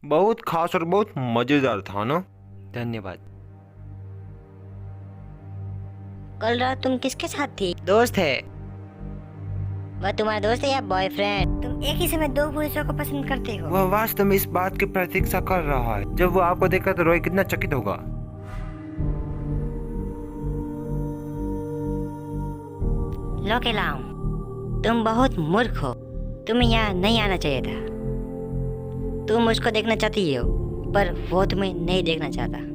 बहुत खास और बहुत मजेदार था ना। धन्यवाद। कल रात तुम किसके साथ थी? दोस्त है। वह तुम्हारा दोस्त है या बॉयफ्रेंड? तुम एक ही समय दो पुरुषों को पसंद करते हो। वह वास्तव में इस बात की प्रतीक्षा कर रहा है। जब वो आपको देखा तो रॉय कितना चकित होगा। लोकेलाम, तुम बहुत मूर्ख हो। तुम्हें यहाँ नहीं आना चाहिए था। तुम उसको देखना चाहती हो, पर वो तुम्हें नहीं देखना चाहता।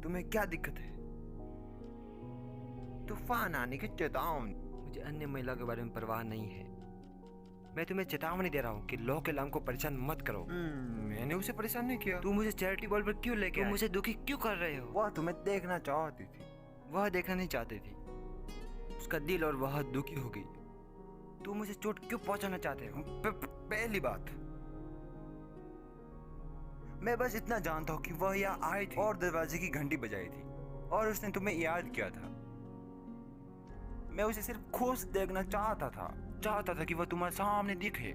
तुम्हें क्या दिक्कत है? तूफान आने की चेतावनी। मुझे अन्य महिला के बारे में परवाह नहीं है। मैं तुम्हें चेतावनी दे रहा हूँ कि लोकेलाम को परेशान मत करो। मैंने उसे परेशान नहीं किया। तुम मुझे चैरिटी बॉल पर क्यों लेके आए? मुझे दुखी क्यों कर रहे हो? वह तुम्हें देखना चाहती थी। वह देखना नहीं चाहती थी। उसका दिल और वह दुखी हो गई। तुम मुझे चोट क्यों पहुंचाना चाहते हो? पहली बात, मैं बस इतना जानता हूँ कि वह यहाँ आई थी और दरवाजे की घंटी बजाई थी और उसने तुम्हें याद किया था। मैं उसे सिर्फ खुश देखना चाहता था कि वह तुम्हारे सामने दिखे।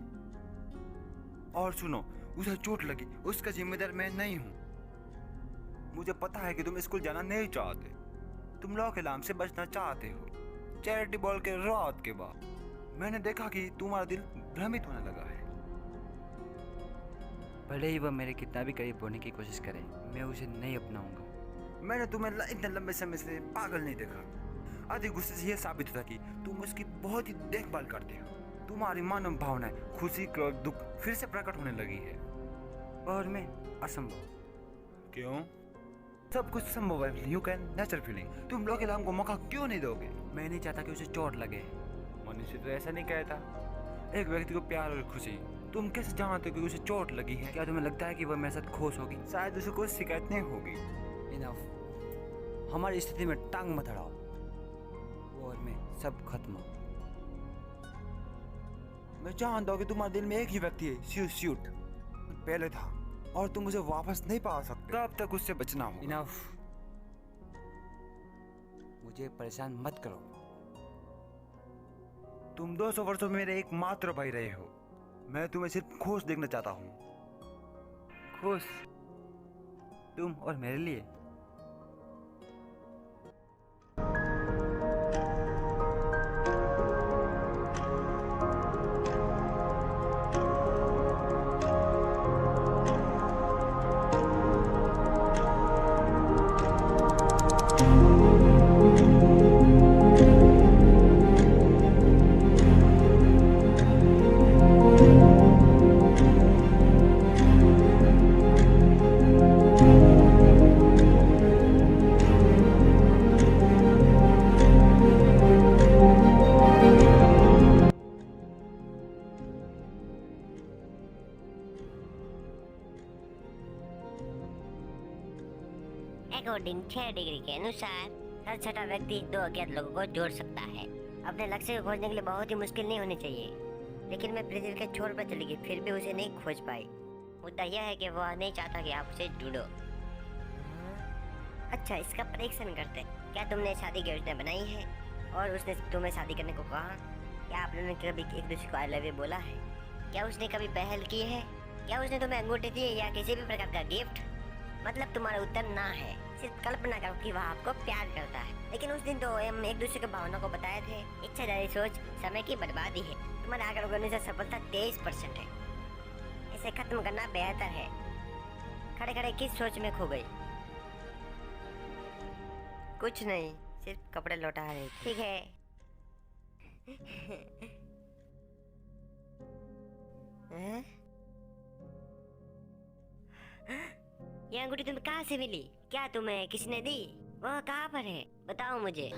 और सुनो, उसे चोट लगी, उसका जिम्मेदार मैं नहीं हूँ। मुझे पता है कि तुम स्कूल जाना नहीं चाहते। तुम लोकेलाम से बचना चाहते हो। चैरिटी बॉल के रात के बाद मैंने देखा कि तुम्हारा दिल भ्रमित होने लगा है। भले ही वह मेरे कितना भी करीब होने की कोशिश करे, मैं उसे नहीं अपनाऊंगा। मैंने तुम्हें इतने लंबे समय से पागल नहीं देखा। अधिक गुस्से से यह साबित होता कि तुम उसकी बहुत ही देखभाल करते हो। तुम्हारी मानव भावनाएं, खुशी, क्रोध, दुख फिर से प्रकट होने लगी है। और मैं असंभव। क्यों? सब कुछ संभव है। You can nature feeling. तुम लोकेलाम को मौका क्यों नहीं दोगे? मैं नहीं चाहता कि उसे चोट लगे। मनुष्य तो ऐसा नहीं कहता। एक व्यक्ति को प्यार और खुशी, तुम कैसे जानते हो कि उसे चोट लगी है? क्या तुम्हें लगता है कि वह मेरे साथ खुश होगी? शायद उसे कोई शिकायत नहीं होगी। इनफ। हमारी स्थिति में टांग मत अड़ाओ। वो और मैं सब खत्म हो। मैं जानता हूँ कि तुम्हारे दिल में एक ही व्यक्ति है, शूट पहले था, और तुम उसे वापस नहीं पा सकते। कब तक उससे बचना हो? इनफ। मुझे परेशान मत करो। तुम 200 वर्षों में मेरे एकमात्र भाई रहे हो। मैं तुम्हें सिर्फ खुश देखना चाहता हूँ। खुश? तुम और मेरे लिए? अकॉर्डिंग 6 डिग्री के अनुसार हर छठा व्यक्ति दो अज्ञात लोगों को जोड़ सकता है। अपने लक्ष्य को खोजने के लिए बहुत ही मुश्किल नहीं होनी चाहिए, लेकिन मैं प्रिजिल के छोर पर चली गई, फिर भी उसे नहीं खोज पाई। मुद्दा यह है कि वह नहीं चाहता कि आप उसे ढूंढो। अच्छा, इसका परीक्षण करते। क्या तुमने शादी की योजना बनाई है और उसने तुम्हें शादी करने को कहा? क्या आप लोगों ने कभी एक दूसरे को आई लव यू बोला है? क्या उसने कभी पहल की है? क्या उसने तुम्हें अंगूठी दी है या किसी भी प्रकार का गिफ्ट? मतलब तुम्हारा उत्तर ना है। सिर्फ कल्पना करो कि वह आपको प्यार करता है। लेकिन उस दिन तो हम एक दूसरे की भावना को बताए थे। इच्छाधारी सोच समय की बर्बादी है। तुम्हारा आगे करने से सफलता 23% है। इसे खत्म करना बेहतर है। खड़े खड़े किस सोच में खो गई? कुछ नहीं, सिर्फ कपड़े लौटा रही थी। ठीक है। हैं? ये अंगूठी तुम्हें कहाँ से मिली? क्या तुम्हें किसी ने दी? वह कहाँ पर है? बताओ मुझे।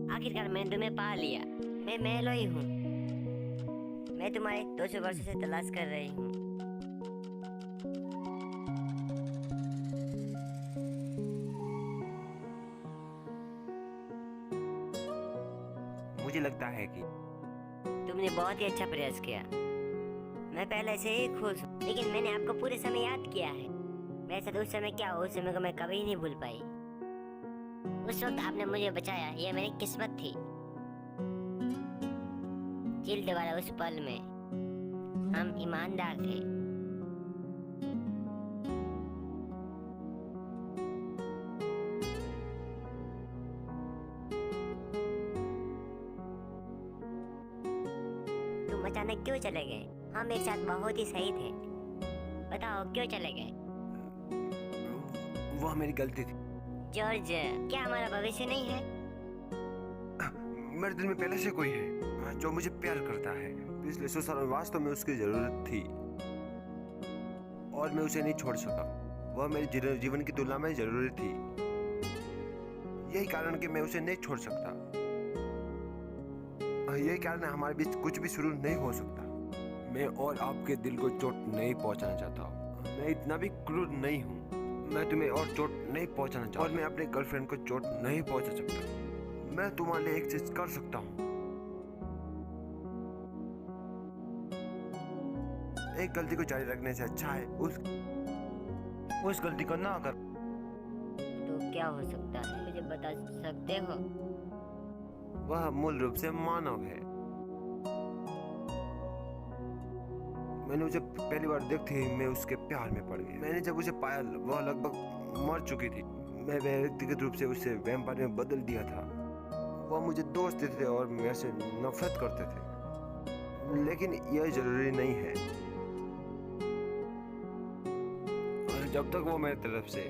आखिरकार मैंने तुम्हें पा लिया। मैं मेलोई हूँ। मैं तुम्हारे 200 वर्षों से तलाश कर रही हूँ। मुझे लगता है कि तुमने बहुत ही अच्छा प्रयास किया। मैं पहले से ही खुश हूँ, लेकिन मैंने आपको पूरे समय याद किया है। मेरे साथ उस समय क्या, उस समय को मैं कभी नहीं भूल पाई। उस वक्त आपने मुझे बचाया, यह मेरी किस्मत थी। चिल्ड वाला उस पल में हम ईमानदार थे। तुम अचानक क्यों चले गए? हम एक साथ बहुत ही सही थे। बताओ क्यों चले गए? वह मेरी गलती थी। जॉर्ज, क्या हमारा भविष्य नहीं है? मेरे दिल में पहले से कोई है जो मुझे प्यार करता है। पिछले 100 साल में वास्तव में उसकी जरूरत थी और मैं उसे नहीं छोड़ सका। वह मेरे जीवन की तुलना में जरूरी थी। यही कारण कि मैं उसे नहीं छोड़ सकता। यही कारण है हमारे बीच कुछ भी शुरू नहीं हो सकता। मैं और आपके दिल को चोट नहीं पहुंचाना चाहता। मैं इतना भी क्रूर नहीं हूँ। मैं तुम्हें और चोट नहीं पहुंचाना चाहता और मैं अपने गर्लफ्रेंड को चोट नहीं पहुंचा सकता। मैं तुम्हारे लिए एक चीज कर सकता हूँ। एक गलती को जारी रखने से अच्छा है उस गलती को ना कर। तो क्या हो सकता है, मुझे बता सकते हो? वह मूल रूप से मानव है। मैंने उसे पहली बार देखते ही मैं उसके प्यार में पड़ गया। मैंने जब उसे पाया वह लगभग मर चुकी थी। मैं व्यक्तिगत रूप से उसे वैम्पायर में बदल दिया था। वह मुझे दोस्त देते थे और मेरे से नफरत करते थे। लेकिन यह जरूरी नहीं है। और जब तक वो मेरी तरफ से,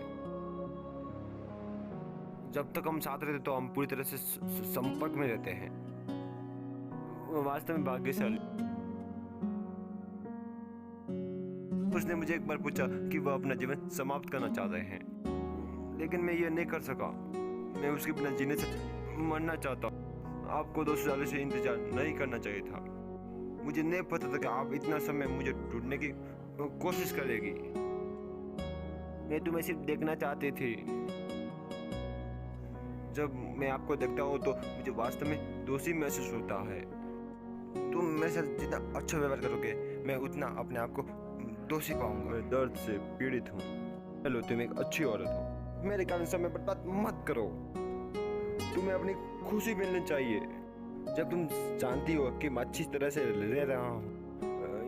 जब तक हम साथ रहते तो हम पूरी तरह से संपर्क में रहते हैं। वो वास्तव में भाग्यशाली। उसने मुझे एक बार पूछा कि वह अपना जीवन समाप्त करना चाहते हैं, लेकिन मैं ये नहीं कर सका। मैं उसके बिना जीने से मरना चाहता हूँ। आपको 200 सालों से इंतजार नहीं करना चाहिए था। मुझे नहीं पता था कि आप इतना समय मुझे ढूंढने की कोशिश करेगी। मैं तुम्हें सिर्फ देखना चाहती थी। जब मैं आपको देखता हूँ तो मुझे वास्तव में दोषी महसूस होता है। तुम मेरे साथ जितना अच्छा व्यवहार करोगे मैं उतना अपने आप को दोषी पाऊंगा। मैं दर्द से पीड़ित हूँ। हेलो, तुम एक अच्छी औरत हो। मेरे कारण समय बर्बाद मत करो। तुम्हें अपनी खुशी मिलनी चाहिए। जब तुम जानती हो कि मैं अच्छी तरह से रह रहा हूँ,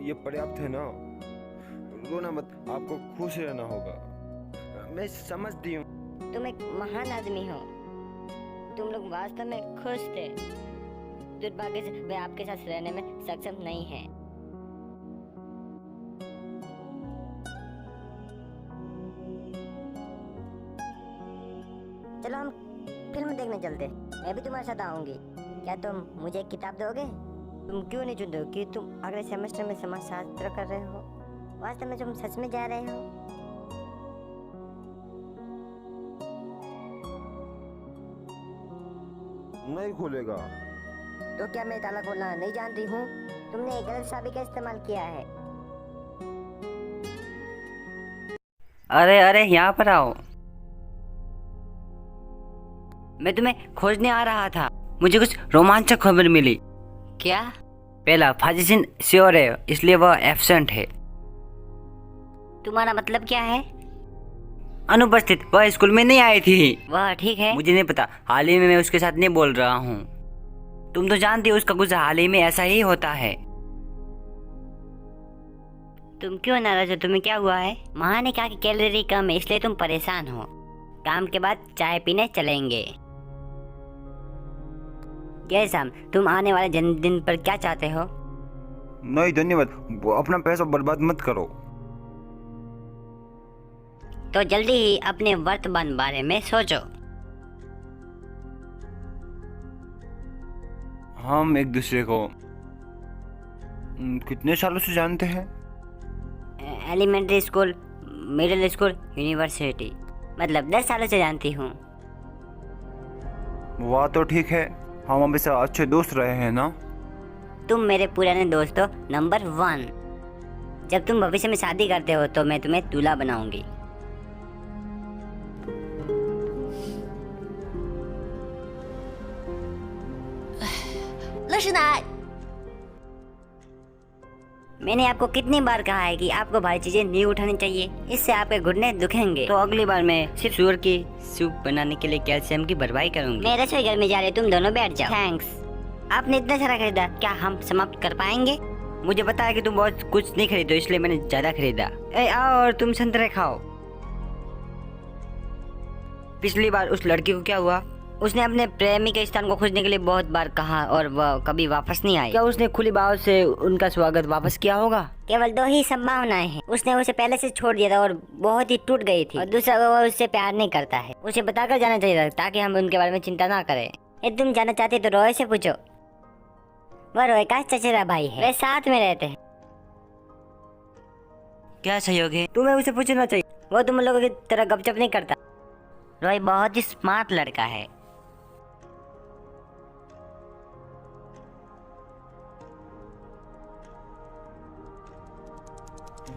ये पर्याप्त है ना। रोना मत, आपको खुश रहना होगा। मैं समझती हूँ। तुम एक महान आदमी हो। तुम लोग वास्तव में खुश थे। दुर्भाग्य से वे आपके साथ रहने में सक्षम नहीं है। चलो हम फिल्म देखने चलते। मैं भी तुम्हारे साथ आऊंगी। क्या तुम मुझे एक किताब दोगे? तुम क्यों नहीं चुनते हो कि तुम अगले सेमेस्टर में समाजशास्त्र कर रहे हो? वास्तव में तुम सच में जा रहे हो? नहीं खुलेगा। तो क्या मैं ताला खोलना नहीं जानती हूँ? तुमने एक गलत चाबी का इस्तेमाल किया है। अरे अरे, यहाँ पर आओ। मैं तुम्हें खोजने आ रहा था। मुझे कुछ रोमांचक खबर मिली। क्या? पहला, फाजिसिन श्योर है, इसलिए वह एब्सेंट है। तुम्हारा मतलब क्या है? अनुपस्थित। वह स्कूल में नहीं आई थी। वह ठीक है। मुझे नहीं पता, हाल ही में मैं उसके साथ नहीं बोल रहा हूँ। तुम तो जानती हो उसका कुछ हाल ही में ऐसा ही होता है। तुम क्यों नाराज हो? तुम्हें क्या हुआ है? माँ ने कहा कि कैलोरी कम है, इसलिए तुम परेशान हो। काम के बाद चाय पीने चलेंगे। जयसाम, तुम आने वाले जन्मदिन पर क्या चाहते हो? नहीं धन्यवाद, अपना पैसा बर्बाद मत करो। तो जल्दी ही अपने वर्तमान बारे में सोचो। हम एक दूसरे को कितने सालों से जानते हैं? Elementary school, middle school, university, मतलब 10 सालों से जानती हूँ। वाह, तो ठीक है, हम हमेशा अच्छे दोस्त रहे हैं ना? तुम मेरे पुराने दोस्त हो नंबर 1। जब तुम भविष्य में शादी करते हो तो मैं तुम्हें दूल्हा बनाऊंगी। मैंने आपको कितनी बार कहा है कि आपको भारी चीजें नहीं उठानी चाहिए, इससे आपके घुटने दुखेंगे। तो अगली बार मैं सिर्फ सूअर की सूप बनाने के लिए कैल्शियम की भरपाई करूंगी। मैं रसोई घर में जा रही, तुम दोनों बैठ जाओ। थैंक्स। आपने इतना सारा खरीदा, क्या हम समाप्त कर पाएंगे? मुझे पता है कि तुम बहुत कुछ नहीं खरीदो, इसलिए मैंने ज्यादा खरीदा। आओ और तुम संतरे खाओ। पिछली बार उस लड़की को क्या हुआ? उसने अपने प्रेमी के स्थान को खोजने के लिए बहुत बार कहा और वह कभी वापस नहीं आई। क्या उसने खुली बाहों से उनका स्वागत वापस किया होगा? केवल 2 ही संभावनाएं हैं। उसने उसे पहले से छोड़ दिया था और बहुत ही टूट गई थी, और दूसरा, वो उससे प्यार नहीं करता है। उसे बताकर जाना चाहिए था ताकि हम उनके बारे में चिंता ना करें। यदि तुम जानना चाहते तो रॉय से पूछो। वह रॉय का चचेरा भाई है, वे साथ में रहते हैं। क्या सहयोग है? तुम्हें उसे पूछना चाहिए। वो तुम लोगों की तरह गपशप नहीं करता। रॉय बहुत ही स्मार्ट लड़का है।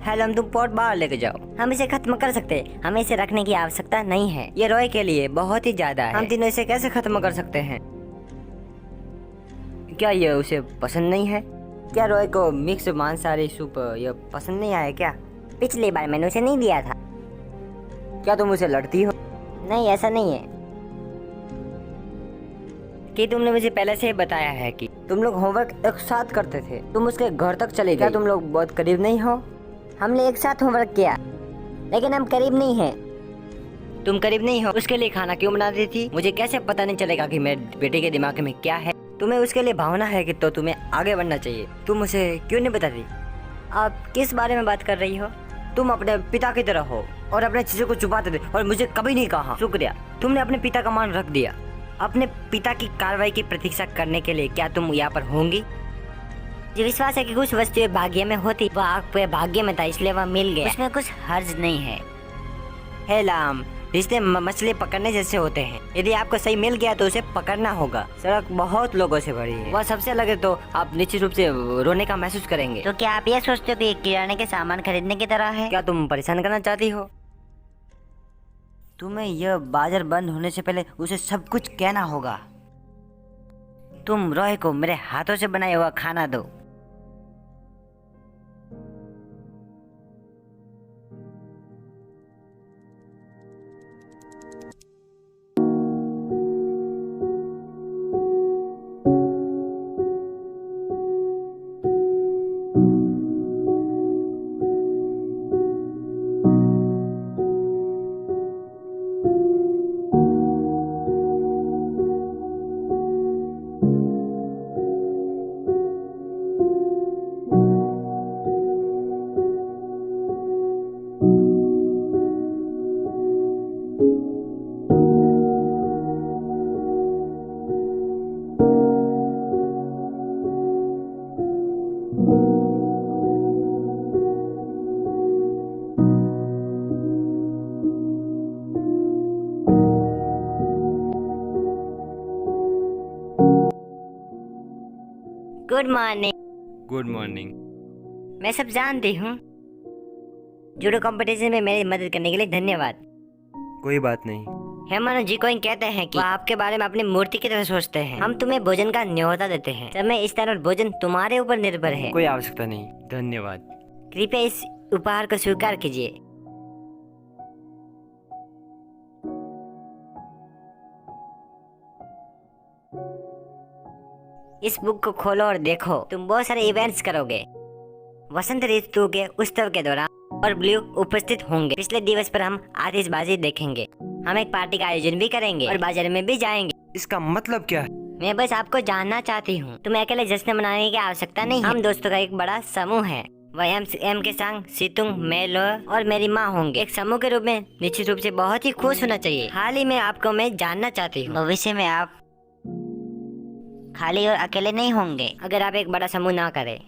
हेलम, तुम पॉट बाहर लेके जाओ। हम इसे खत्म कर सकते हैं, हमें इसे रखने की आवश्यकता नहीं है। ये रॉय के लिए बहुत ही ज्यादा है। हम हम तीनों इसे कैसे खत्म कर सकते हैं? क्या ये उसे पसंद नहीं है? क्या रॉय को मिक्स मांसाहारी सूप ये पसंद नहीं आया क्या? पिछली बार मैंने उसे नहीं दिया था। क्या तुम उसे लड़ती हो? नहीं, ऐसा नहीं है। कि तुमने मुझे पहले से ही बताया है कि तुम लोग होमवर्क एक साथ करते थे। तुम उसके घर तक चले गए। क्या तुम लोग बहुत करीब नहीं हो? हमने एक साथ होमवर्क किया, लेकिन हम करीब नहीं हैं। तुम करीब नहीं हो, उसके लिए खाना क्यों बनाती थी? मुझे कैसे पता नहीं चलेगा कि मेरे बेटे के दिमाग में क्या है? तुम्हें उसके लिए भावना है कि तो तुम्हें आगे बढ़ना चाहिए। तुम उसे क्यों नहीं बताती? आप किस बारे में बात कर रही हो? तुम अपने पिता की तरह हो और अपने चीजों को छुपाते थे और मुझे कभी नहीं कहा। शुक्रिया, तुमने अपने पिता का मान रख दिया। अपने पिता की कार्रवाई की प्रतीक्षा करने के लिए क्या तुम यहाँ पर होंगी? मुझे विश्वास है कि कुछ वस्तुएं भाग्य में होती, वह आपके भाग्य में था, इसलिए वह मिल गया। उसमें कुछ हर्ज नहीं है। हे लाम, रिश्ते मछली पकड़ने जैसे होते हैं। यदि आपको सही मिल गया तो उसे पकड़ना होगा। सड़क बहुत लोगों से भरी है, वह सबसे लगे तो आप निश्चित रूप से रोने का महसूस करेंगे। तो क्या आप ये सोचते हो कि किराने के सामान खरीदने की तरह है? क्या तुम परेशान करना चाहती हो? तुम्हें यह बाजार बंद होने से पहले उसे सब कुछ कहना होगा। तुम रॉय को मेरे हाथों से बनाया हुआ खाना दो। Good morning. Good morning. मैं सब जानती हूँ। जूडो कंपटीशन में मेरी मदद करने के लिए धन्यवाद। कोई बात नहीं। हेमानो जी कोइन कहते हैं कि वह आपके बारे में अपनी मूर्ति की तरह सोचते हैं। हम तुम्हें भोजन का न्योता देते हैं। समय, स्थान और भोजन तुम्हारे ऊपर निर्भर है। कोई आवश्यकता नहीं, धन्यवाद। कृपया इस उपहार को स्वीकार कीजिए। इस बुक को खोलो और देखो। तुम बहुत सारे इवेंट्स करोगे। वसंत ऋतु के उत्सव के दौरान और ब्लू उपस्थित होंगे। पिछले दिवस पर हम आतिशबाजी देखेंगे। हम एक पार्टी का आयोजन भी करेंगे और बाजार में भी जाएंगे। इसका मतलब क्या है? मैं बस आपको जानना चाहती हूँ। तुम्हें अकेले जश्न मनाने की आवश्यकता नहीं है। हम दोस्तों का एक बड़ा समूह है। एम के संग सितुंग, मेलो और मेरी माँ होंगे। एक समूह के रूप में निश्चित रूप से बहुत ही खुश होना चाहिए। हाल ही में आपको मैं जानना चाहती हूँ, भविष्य में आप खाली और अकेले नहीं होंगे अगर आप एक बड़ा समूह ना करें।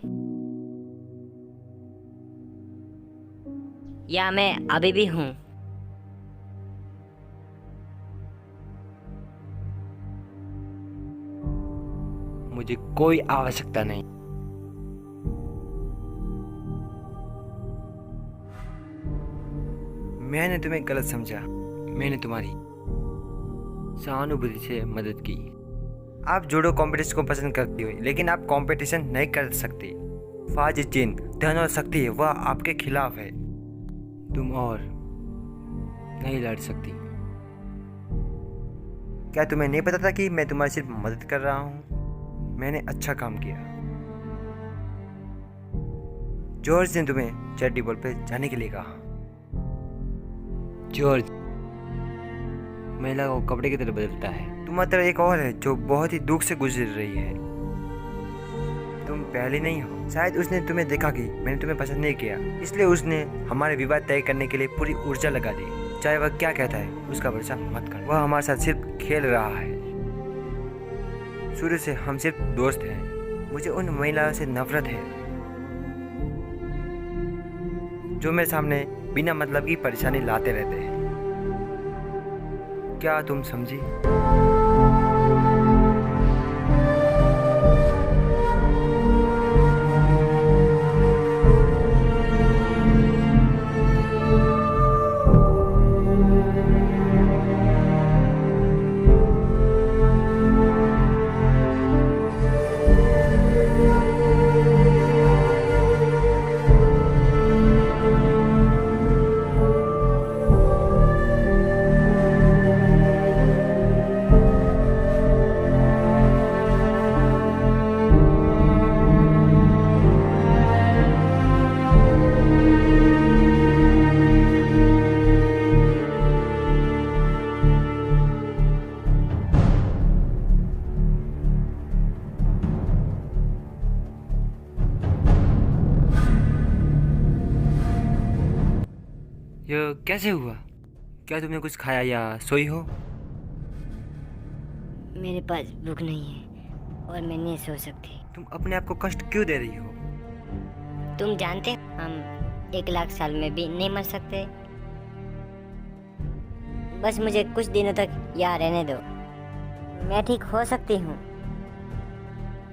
या मैं अभी भी हूँ। मुझे कोई आवश्यकता नहीं। मैंने तुम्हें गलत समझा। मैंने तुम्हारी सहानुभूति से मदद की। आप जूडो कॉम्पिटिशन को पसंद करती हो, लेकिन आप कंपटीशन नहीं कर सकती। फाज जिन धन और शक्ति है, वह आपके खिलाफ है। तुम और नहीं लड़ सकती। क्या तुम्हें नहीं पता था कि मैं तुम्हारी सिर्फ मदद कर रहा हूँ? मैंने अच्छा काम किया। जॉर्ज ने तुम्हें चैरिटी बॉल पे जाने के लिए कहा। जॉर्ज महिला को कपड़े की तरह बदलता है। तुम्हारी तरह एक और है जो बहुत ही दुख से गुजर रही है। तुम पहले नहीं हो। शायद उसने तुम्हें देखा कि मैंने तुम्हें पसंद नहीं किया, इसलिए उसने हमारे विवाह तय करने के लिए पूरी ऊर्जा लगा दी। चाहे वह क्या कहता है, उसका भरोसा मत कर। वह हमारे साथ सिर्फ खेल रहा है। शुरू से हम सिर्फ दोस्त हैं। मुझे उन महिलाओं से नफरत है जो मेरे सामने बिना मतलब की परेशानी लाते रहते हैं। क्या तुम समझी? यह कैसे हुआ? क्या तुमने कुछ खाया या सोई हो? मेरे पास भूख नहीं है और मैं नहीं सो सकती। तुम अपने आप को कष्ट क्यों दे रही हो? तुम जानते हो, हम 1 लाख साल में भी नहीं मर सकते। बस मुझे कुछ दिनों तक यहाँ रहने दो। मैं ठीक हो सकती हूँ।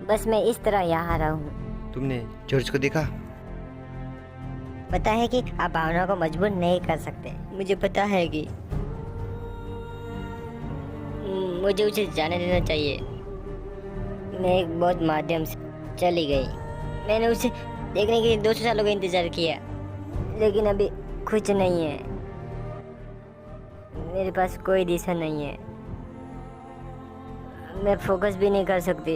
बस मैं इस तरह यहाँ रहूँ। तुमने जॉर्ज को देखा? पता है कि आप भावनाओं को मजबूर नहीं कर सकते। मुझे पता है कि मुझे उसे जाने देना चाहिए। मैं एक बहुत माध्यम से चली गई। मैंने उसे देखने के लिए 200 सालों का इंतजार किया, लेकिन अभी कुछ नहीं है। मेरे पास कोई दिशा नहीं है। मैं फोकस भी नहीं कर सकती।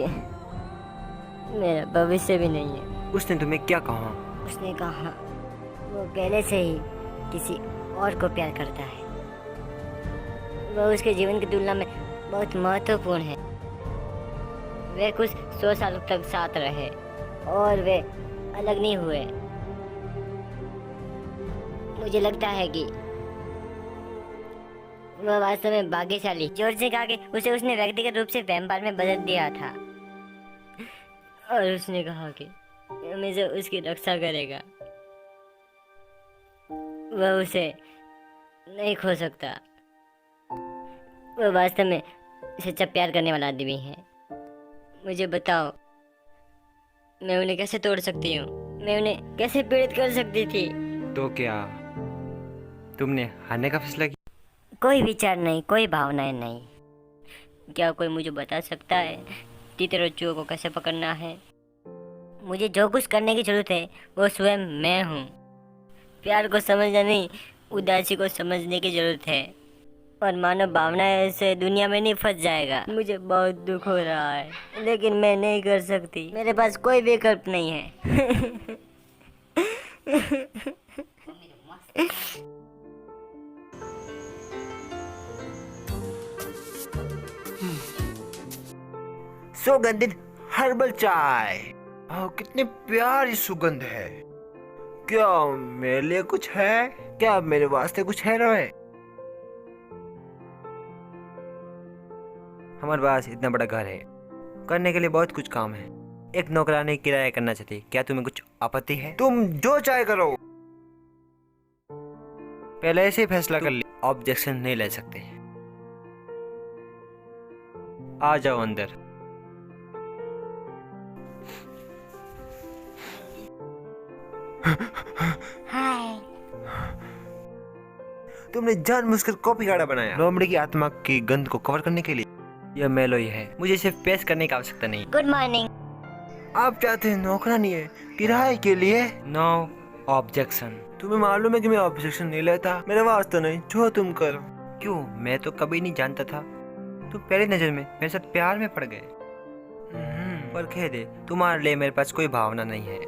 मेरा भविष्य भी नहीं है। उसने तुम्हें क्या कहा? उसने कहा वो पहले से ही किसी और को प्यार करता है। वह उसके जीवन की तुलना में बहुत महत्वपूर्ण है। वे कुछ 100 सालों तक साथ रहे और वे अलग नहीं हुए। मुझे लगता है कि वह वास्तव में भाग्यशाली। जॉर्ज ने कहा कि उसे उसने व्यक्तिगत रूप से वैम्पायर में बदल दिया था और उसने कहा कि हमेशा उसकी रक्षा करेगा। वह उसे नहीं खो सकता। वह वास्तव में सच्चा प्यार करने वाला आदमी है। मुझे बताओ, मैं उन्हें कैसे तोड़ सकती हूँ? मैं उन्हें कैसे पीड़ित कर सकती थी? तो क्या तुमने हारने का फैसला किया? कोई विचार नहीं, कोई भावनाएं नहीं। क्या कोई मुझे बता सकता है तीतरच्चुओं को कैसे पकड़ना है? मुझे जो कुछ करने की जरूरत है वो स्वयं मैं हूँ। प्यार को समझना नहीं, उदासी को समझने की जरूरत है। और मानव भावनाएं से दुनिया में नहीं फंस जाएगा। मुझे बहुत दुख हो रहा है, लेकिन मैं नहीं कर सकती। मेरे पास कोई विकल्प नहीं है। सुगंधित हर्बल चाय। कितनी प्यारी सुगंध है। क्या मेरे लिए कुछ है? क्या मेरे वास्ते कुछ है रॉय? हमारे पास इतना बड़ा घर है, करने के लिए बहुत कुछ काम है। एक नौकरानी किराया करना चाहती, क्या तुम्हें कुछ आपत्ति है? तुम जो चाहे करो। पहले ऐसे ही फैसला कर लिया, ऑब्जेक्शन नहीं ले सकते। आ जाओ अंदर। हाय। तुमने जानबूझकर कॉपी कार्ड बनाया लोमड़ी की आत्मा की गंध को कवर करने के लिए। यह मेलोई है, मुझे सिर्फ पेश करने की आवश्यकता नहीं। Good morning. आप चाहते हैं नौकरानी है किराए के लिए? No objection. तुम्हें मालूम है कि मैं ऑब्जेक्शन नहीं लेता। मेरे वास्ते नहीं, जो तुम करो। क्यों? मैं तो कभी नहीं जानता था। तुम पहली नजर में मेरे साथ प्यार में पड़ गए। पर कह दे, तुम्हारे लिए मेरे पास कोई भावना नहीं है।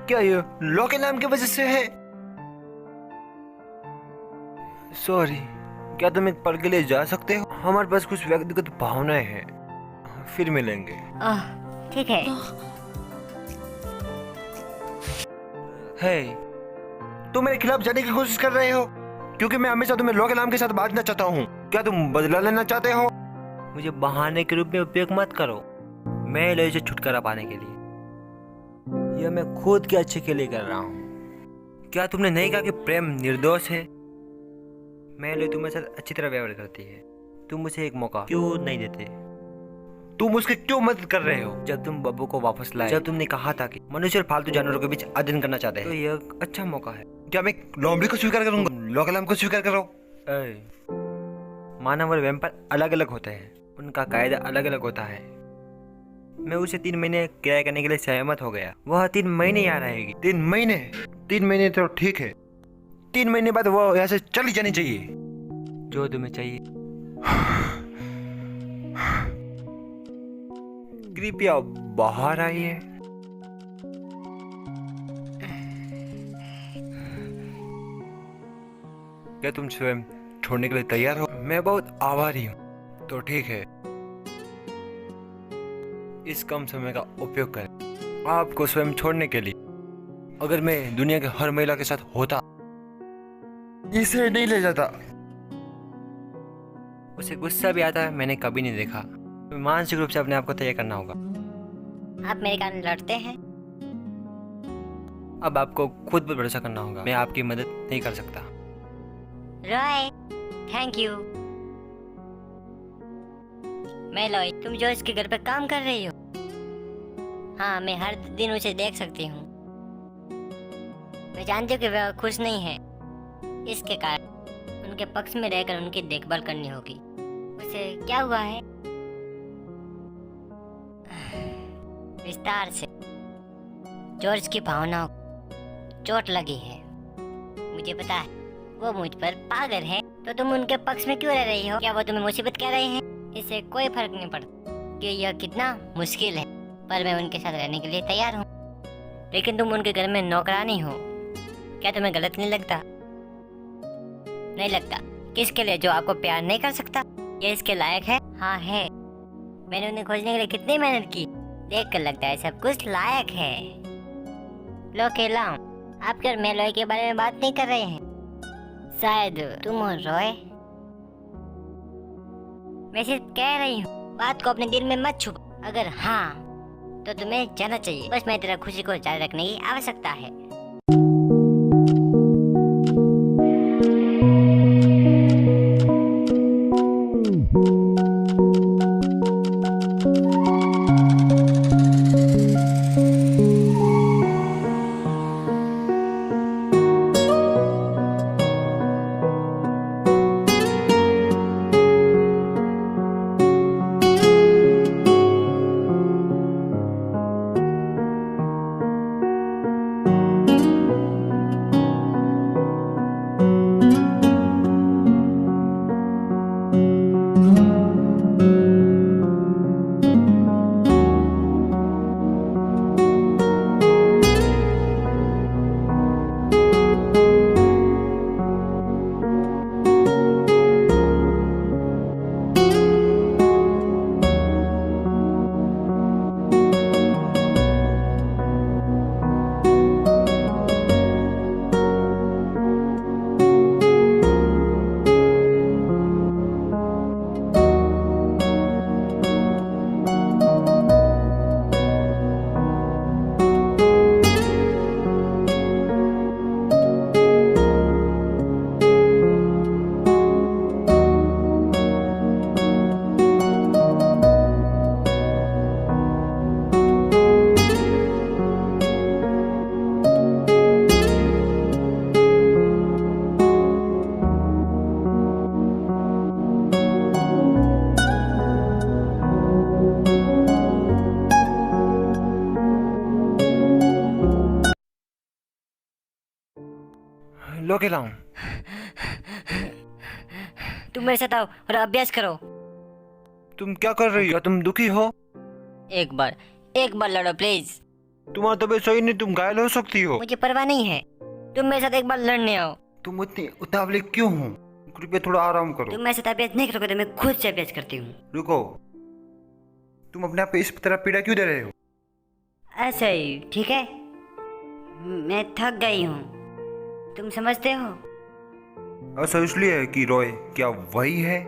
क्या ये लॉ के नाम की वजह से है? सॉरी, क्या तुम एक पल के लिए जा सकते हो? हमारे पास कुछ व्यक्तिगत भावनाएं हैं, फिर मिलेंगे। ठीक है। हे, तुम मेरे खिलाफ जाने की कोशिश कर रहे हो क्योंकि मैं हमेशा तुम्हें लॉ के नाम के साथ बांटना चाहता हूँ। क्या तुम बदला लेना चाहते हो? मुझे बहाने के रूप में उपयोग मत करो। मैं लोई से छुटकारा पाने के लिए, यह मैं खुद के अच्छे के लिए कर रहा हूँ। क्या तुमने नहीं कहा कि प्रेम निर्दोष है? मैं लोई तुम्हारे साथ अच्छी तरह व्यवहार करती है। तुम मुझे एक मौका क्यों नहीं देते? तुम उसकी क्यों मदद कर रहे हो? जब तुम बब्बू को वापस लाए, जब तुमने कहा था कि मनुष्य और फालतू जानवरों के बीच अध्ययन करना चाहते हैं, तो यह एक अच्छा मौका है। क्या मैं लोमड़ी को स्वीकार करूंगा? लॉ के नाम को स्वीकार करो। मानव और वैम्पायर अलग अलग होते हैं, उनका कायदा अलग अलग होता है। मैं उसे 3 महीने किराया करने के लिए सहमत हो गया। वह 3 महीने यहाँ रहेगी। 3 महीने? 3 महीने तो ठीक है। 3 महीने बाद वो यहाँ से चली जानी चाहिए। जो तुम्हें चाहिए। कृपया बाहर आइए। क्या तुम स्वयं छोड़ने के लिए तैयार हो? मैं बहुत आभारी हूँ। तो ठीक है, इस कम समय का उपयोग करें आपको स्वयं छोड़ने के लिए। अगर मैं दुनिया के हर महिला के साथ होता, इसे नहीं ले जाता। उसे गुस्सा भी आता है, मैंने कभी नहीं देखा। मानसिक रूप से अपने आप को तैयार करना होगा। आप मेरे कारण लड़ते हैं? अब आपको खुद पर भरोसा करना होगा। मैं आपकी मदद नहीं कर सकता। Roy, thank you. मेलोई, तुम जो इसके घर पे काम कर रही हो? हाँ, मैं हर दिन उसे देख सकती हूँ। मैं जानती हूँ कि वह खुश नहीं है। इसके कारण उनके पक्ष में रहकर उनकी देखभाल करनी होगी। उसे क्या हुआ है? विस्तार से जॉर्ज की भावनाओं को चोट लगी है। मुझे पता है वो मुझ पर पागल है, तो तुम उनके पक्ष में क्यों रह रही हो? क्या वो तुम्हें मुसीबत कह रहे हैं? इससे कोई फर्क नहीं पड़ता कि यह कितना मुश्किल है, पर मैं उनके साथ रहने के लिए तैयार हूँ। लेकिन तुम उनके घर में नौकरानी हो, क्या तुम्हें गलत नहीं लगता? नहीं लगता। किसके लिए? जो आपको प्यार नहीं कर सकता? ये इसके लायक है? हाँ है। मैंने उन्हें खोजने के लिए कितनी मेहनत की। देख कर लगता है सब कुछ लायक है। लो केलाओ, आप क्या मेलोई के बारे में बात नहीं कर रहे हैं? शायद तुम और रॉय। मैं सिर्फ कह रही हूँ, बात को अपने दिल में मत छुपा। अगर हाँ, तो तुम्हें जाना चाहिए। बस मैं तेरा खुशी को जारी रखने की आवश्यकता है। लो के लाऊं? तुम मेरे साथ आओ और अभ्यास करो। तुम क्या कर रही हो? तुम दुखी हो? एक बार लड़ो प्लीज। तुम्हारा तबीयत सही नहीं, तुम घायल हो सकती हो। मुझे परवाह नहीं है, तुम मेरे साथ एक बार लड़ने आओ। तुम इतनी उतावली क्यों हो? कृपया थोड़ा आराम करो। तुम मेरे साथ अभ्यास नहीं करोगे तो मैं खुद से अभ्यास करती हूँ। रुको, तुम अपने आप पे इस तरह पीड़ा क्यों दे रहे हो? ऐसा ही ठीक है, मैं थक गई हूँ, तुम समझते हो? ऐसा इसलिए है कि रॉय क्या वही है?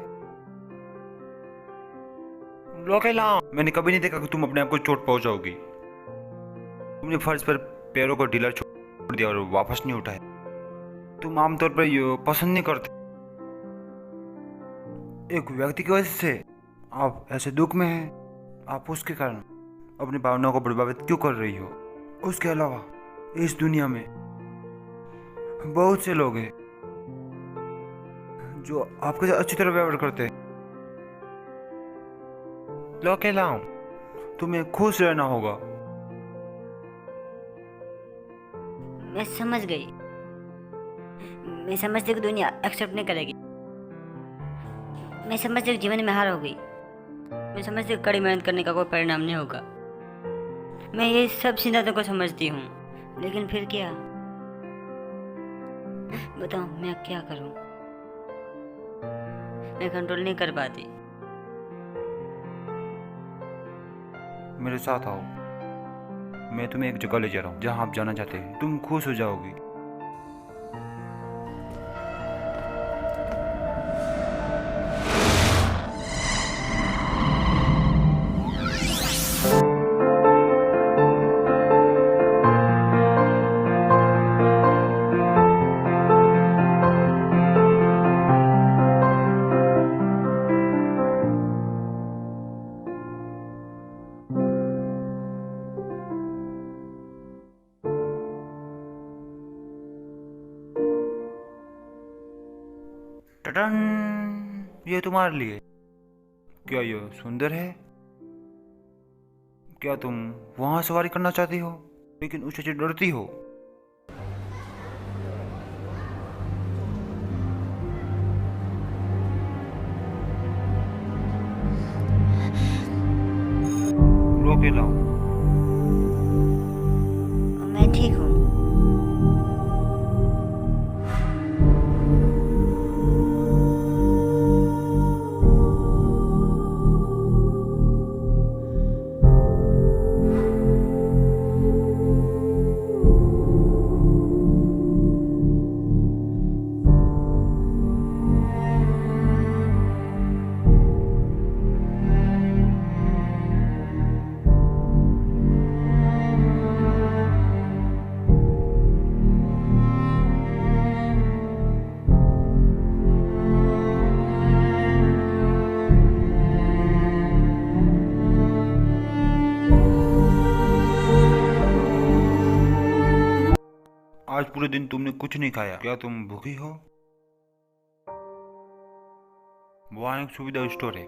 लोकेला, मैंने कभी नहीं देखा कि तुम अपने आप को चोट पहुंचाओगी। तुमने फर्श पर पैरों को ढीला छोड़ दिया और वापस नहीं उठाया। तुम आमतौर पर ये पसंद नहीं करते। एक व्यक्ति की वजह से आप ऐसे दुख में हैं, आप उसके कारण अपनी भावनाओं को प्रभावित क्यों कर रही हो? उसके अलावा इस दुनिया में बहुत से लोग हैं जो आपके साथ अच्छी तरह व्यवहार करते हैं। लोकेला, तुम्हें खुश रहना होगा। मैं समझ गई, मैं समझती कि दुनिया एक्सेप्ट नहीं करेगी, मैं समझती कि जीवन में हार होगी, मैं समझती कि कड़ी मेहनत करने का कोई परिणाम नहीं होगा। मैं ये सब सिद्धांतों को समझती हूँ, लेकिन फिर क्या? बताओ मैं क्या करूँ? मैं कंट्रोल नहीं कर पाती। मेरे साथ आओ, मैं तुम्हें एक जगह ले जा रहा हूँ जहाँ आप जाना चाहते हैं। तुम खुश हो जाओगी। टटन, ये तुम्हारे लिए। क्या ये सुंदर है? क्या तुम वहां सवारी करना चाहती हो लेकिन उससे डरती हो? लो के लाओ। मैं ठीक हूँ। आज पूरे दिन तुमने कुछ नहीं खाया, क्या तुम भूखी हो? वहाँ एक सुविधा स्टोर है,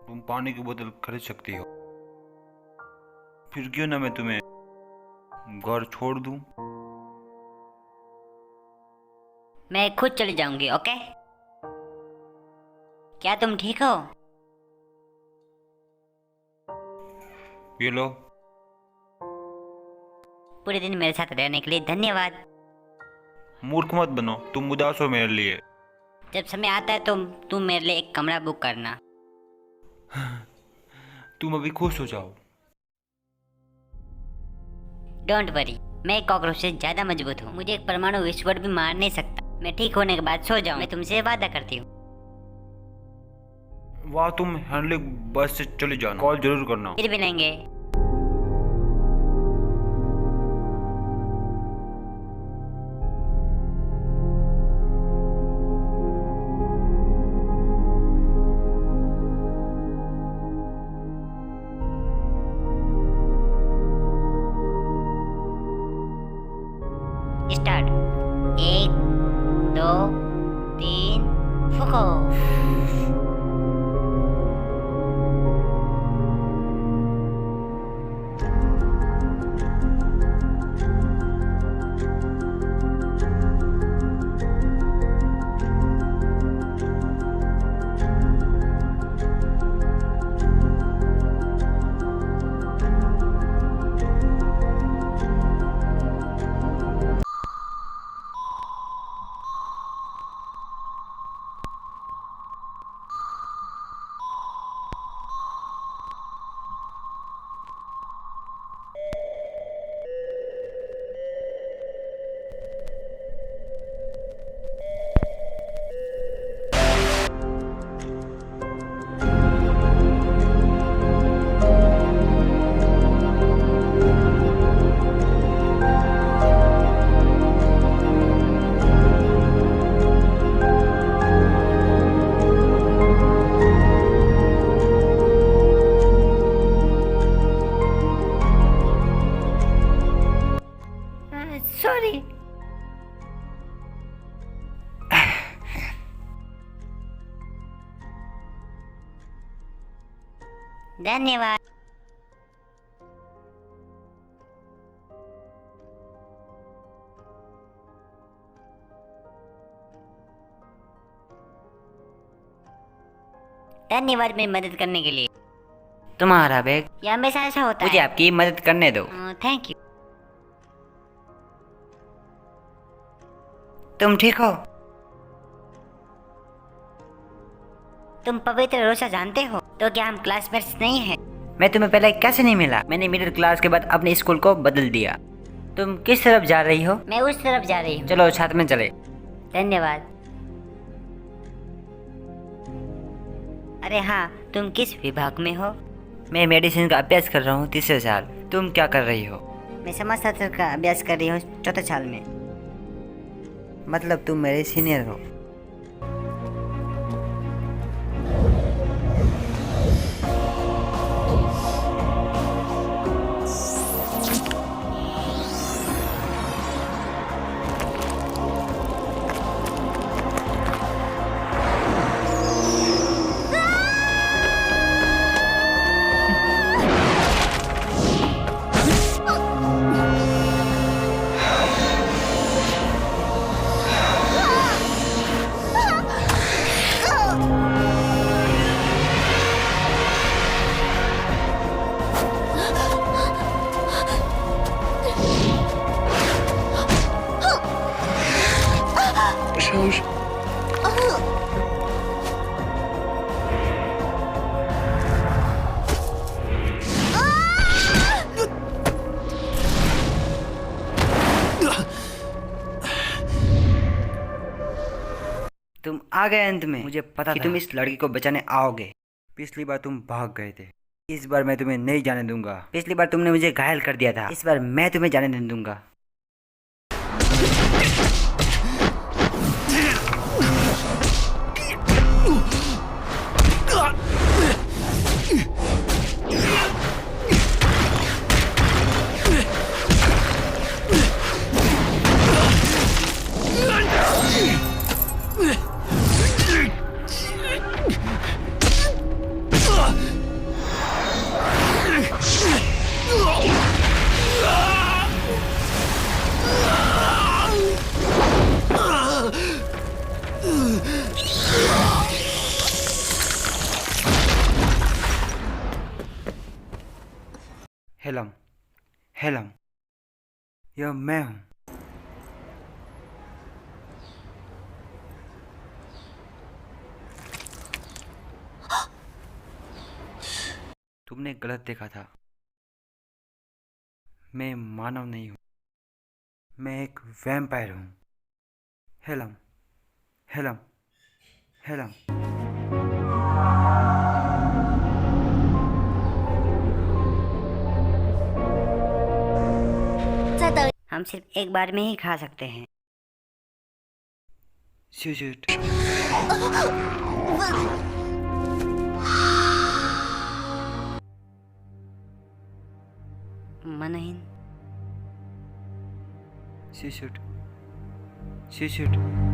तुम पानी की बोतल खरीद सकती हो। फिर क्यों ना मैं तुम्हें घर छोड़ दूं? मैं खुद चली जाऊंगी, ओके? क्या तुम ठीक हो? ये लो। पूरे दिन मेरे साथ रहने के लिए धन्यवाद। मूर्ख मत बनो, तुम उदास हो मेरे लिए। जब समय आता है तो तुम मेरे लिए एक कमरा बुक करना। तुम अभी खुश हो जाओ। डोंट वरी, मैं एक कॉकरोच से ज्यादा मजबूत हूँ। मुझे एक परमाणु विस्फोट भी मार नहीं सकता। मैं ठीक होने के बाद सो जाऊँ। मैं तुमसे वादा करती हूँ। वाह, तुम हैंडलिंग बस से चले जाना, कॉल जरूर करना। फिर मिलेंगे। स्टार्ट। 1 2 3 फुको। धन्यवाद। धन्यवाद मेरी मदद करने के लिए। तुम्हारा बैग। ये हमेशा ऐसा होता मुझे है। आपकी मदद करने दो। Thank you. तुम ठीक हो? तुम पवित्र रोशा जानते हो? तो क्या हम क्लासमेट्स नहीं हैं? मैं तुम्हें पहले कैसे नहीं मिला? मैंने मिडिल क्लास के बाद अपने स्कूल को बदल दिया। तुम किस तरफ जा रही हो? मैं उस तरफ जा रही हूँ। चलो साथ में चले। धन्यवाद। अरे हाँ, तुम किस विभाग में हो? मैं मेडिसिन का अभ्यास कर रहा हूँ 3रे साल। तुम क्या कर रही हो? मैं समाजशास्त्र का अभ्यास कर रही हूँ 4थे साल में। मतलब तुम मेरे सीनियर हो। तुम आ गए अंत में। मुझे पता था तुम इस लड़की को बचाने आओगे। पिछली बार तुम भाग गए थे, इस बार मैं तुम्हें नहीं जाने दूंगा। पिछली बार तुमने मुझे घायल कर दिया था, इस बार मैं तुम्हें जाने नहीं दूंगा। हेलम, हेलम, यह मैं हूं। तुमने गलत देखा था। मैं मानव नहीं हूं, मैं एक वैम्पायर हूं। हेलम, हेलम, हेलम। हम सिर्फ एक बार में ही खा सकते हैं। शुशुट। मनहीन। शुशुट, शुशुट।